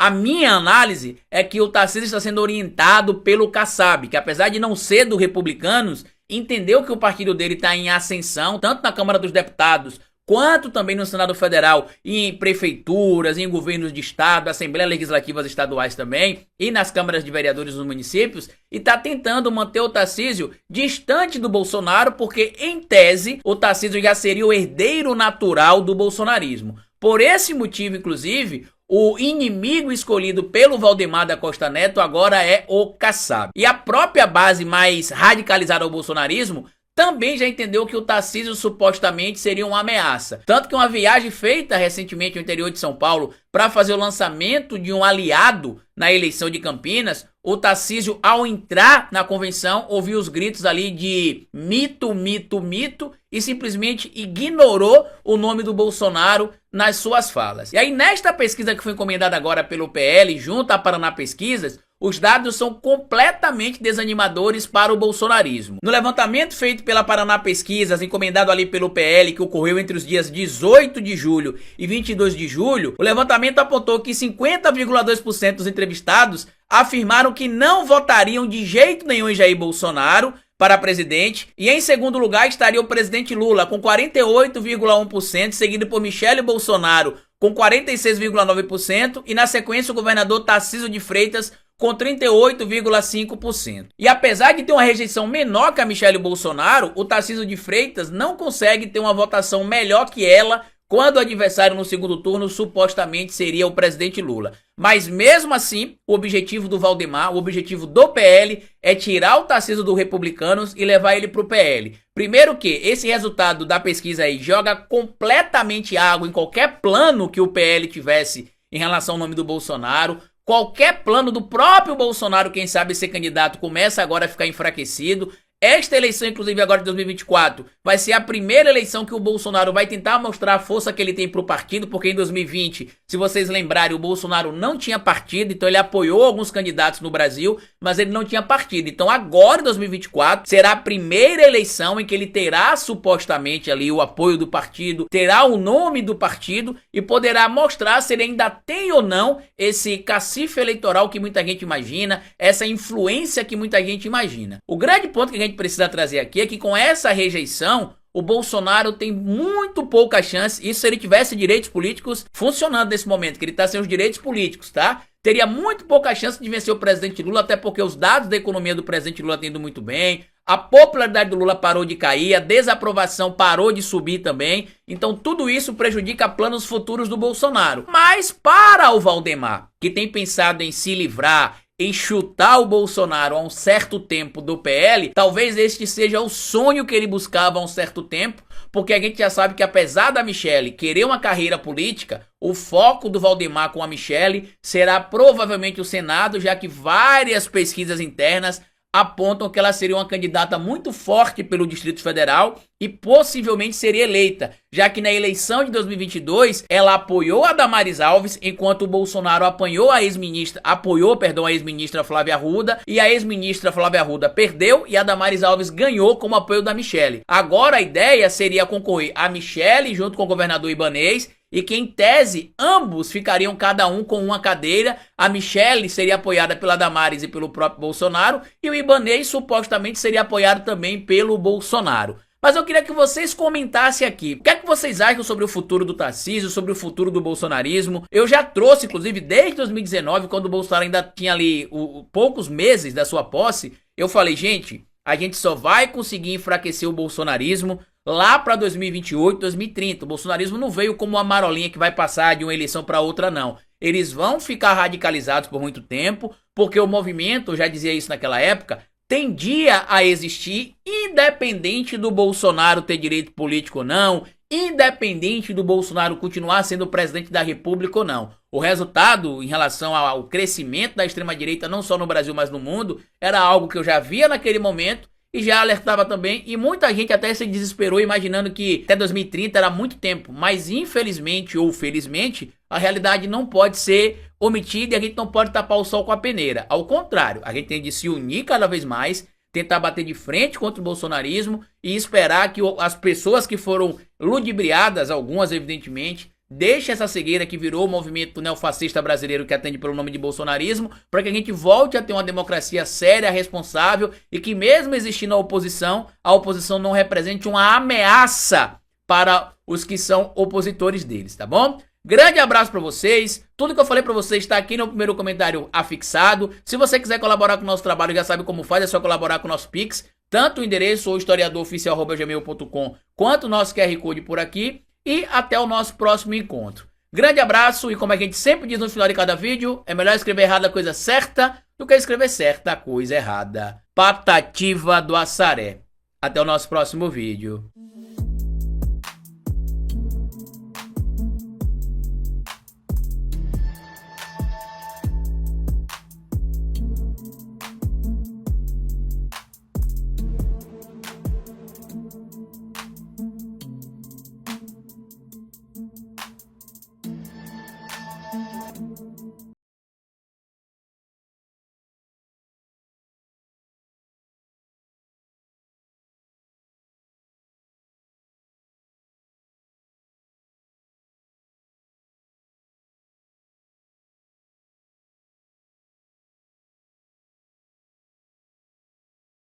A minha análise é que o Tarcísio está sendo orientado pelo Kassab, que apesar de não ser do Republicanos, entendeu que o partido dele está em ascensão, tanto na Câmara dos Deputados, quanto também no Senado Federal, em prefeituras, em governos de estado, Assembleias Legislativas estaduais também, e nas câmaras de vereadores dos municípios, e está tentando manter o Tarcísio distante do Bolsonaro, porque, em tese, o Tarcísio já seria o herdeiro natural do bolsonarismo. Por esse motivo, inclusive, o inimigo escolhido pelo Valdemar da Costa Neto agora é o Kassab. E a própria base mais radicalizada ao bolsonarismo também já entendeu que o Tarcísio supostamente seria uma ameaça. Tanto que uma viagem feita recentemente no interior de São Paulo para fazer o lançamento de um aliado na eleição de Campinas, o Tarcísio, ao entrar na convenção, ouviu os gritos ali de mito, mito, mito e simplesmente ignorou o nome do Bolsonaro nas suas falas. E aí, nesta pesquisa que foi encomendada agora pelo PL, junto à Paraná Pesquisas, os dados são completamente desanimadores para o bolsonarismo. No levantamento feito pela Paraná Pesquisas, encomendado ali pelo PL, que ocorreu entre os dias 18 de julho e 22 de julho, o levantamento apontou que 50,2% dos entrevistados afirmaram que não votariam de jeito nenhum em Jair Bolsonaro para presidente, e em segundo lugar estaria o presidente Lula com 48,1%, seguido por Michele Bolsonaro com 46,9% e na sequência o governador Tarcísio de Freitas com 38,5%. E apesar de ter uma rejeição menor que a Michele Bolsonaro, o Tarcísio de Freitas não consegue ter uma votação melhor que ela quando o adversário no segundo turno supostamente seria o presidente Lula. Mas mesmo assim, o objetivo do Valdemar, o objetivo do PL é tirar o Tarcísio do Republicanos e levar ele pro PL. Primeiro que esse resultado da pesquisa aí joga completamente água em qualquer plano que o PL tivesse em relação ao nome do Bolsonaro. Qualquer plano do próprio Bolsonaro, quem sabe ser candidato, começa agora a ficar enfraquecido. Esta eleição, inclusive agora de 2024, vai ser a primeira eleição que o Bolsonaro vai tentar mostrar a força que ele tem pro partido, porque em 2020, se vocês lembrarem, o Bolsonaro não tinha partido, então ele apoiou alguns candidatos no Brasil, mas ele não tinha partido. Então agora, em 2024, será a primeira eleição em que ele terá supostamente ali o apoio do partido, terá o nome do partido e poderá mostrar se ele ainda tem ou não esse cacife eleitoral que muita gente imagina, essa influência que muita gente imagina. O grande ponto que a gente precisa trazer aqui é que com essa rejeição, o Bolsonaro tem muito pouca chance, isso se ele tivesse direitos políticos funcionando nesse momento, que ele está sem os direitos políticos, tá? Teria muito pouca chance de vencer o presidente Lula, até porque os dados da economia do presidente Lula estão indo muito bem, a popularidade do Lula parou de cair, a desaprovação parou de subir também, então tudo isso prejudica planos futuros do Bolsonaro. Mas para o Valdemar, que tem pensado em se livrar, em chutar o Bolsonaro há um certo tempo do PL, talvez este seja o sonho que ele buscava há um certo tempo, porque a gente já sabe que apesar da Michele querer uma carreira política, o foco do Valdemar com a Michele será provavelmente o Senado, já que várias pesquisas internas apontam que ela seria uma candidata muito forte pelo Distrito Federal e possivelmente seria eleita, já que na eleição de 2022 ela apoiou a Damares Alves, enquanto o Bolsonaro apoiou a ex-ministra Flávia Arruda, e a ex-ministra Flávia Arruda perdeu e a Damares Alves ganhou com o apoio da Michele. Agora a ideia seria concorrer a Michele junto com o governador Ibanez, e que em tese ambos ficariam cada um com uma cadeira. A Michele seria apoiada pela Damares e pelo próprio Bolsonaro, e o Ibanez supostamente seria apoiado também pelo Bolsonaro. Mas eu queria que vocês comentassem aqui, o que é que vocês acham sobre o futuro do Tarcísio, sobre o futuro do bolsonarismo? Eu já trouxe, inclusive, desde 2019, quando o Bolsonaro ainda tinha ali poucos meses da sua posse, eu falei, gente, a gente só vai conseguir enfraquecer o bolsonarismo lá para 2028, 2030. O bolsonarismo não veio como uma marolinha que vai passar de uma eleição para outra, não. Eles vão ficar radicalizados por muito tempo, porque o movimento, eu já dizia isso naquela época, tendia a existir independente do Bolsonaro ter direito político ou não, independente do Bolsonaro continuar sendo presidente da República ou não. O resultado em relação ao crescimento da extrema-direita, não só no Brasil, mas no mundo, era algo que eu já via naquele momento e já alertava também, e muita gente até se desesperou imaginando que até 2030 era muito tempo, mas infelizmente ou felizmente, a realidade não pode ser omitida e a gente não pode tapar o sol com a peneira. Ao contrário, a gente tem de se unir cada vez mais, tentar bater de frente contra o bolsonarismo e esperar que as pessoas que foram ludibriadas, algumas evidentemente, deixe essa cegueira que virou o movimento neofascista brasileiro que atende pelo nome de bolsonarismo, para que a gente volte a ter uma democracia séria, responsável e que mesmo existindo a oposição não represente uma ameaça para os que são opositores deles, tá bom? Grande abraço para vocês. Tudo que eu falei para vocês está aqui no primeiro comentário afixado. Se você quiser colaborar com o nosso trabalho, já sabe como faz, é só colaborar com o nosso Pix, tanto o endereço ou historiadoroficial@gmail.com, quanto o nosso QR Code por aqui. E até o nosso próximo encontro. Grande abraço e como a gente sempre diz no final de cada vídeo, é melhor escrever errada a coisa certa do que escrever certa a coisa errada. Patativa do Assaré. Até o nosso próximo vídeo.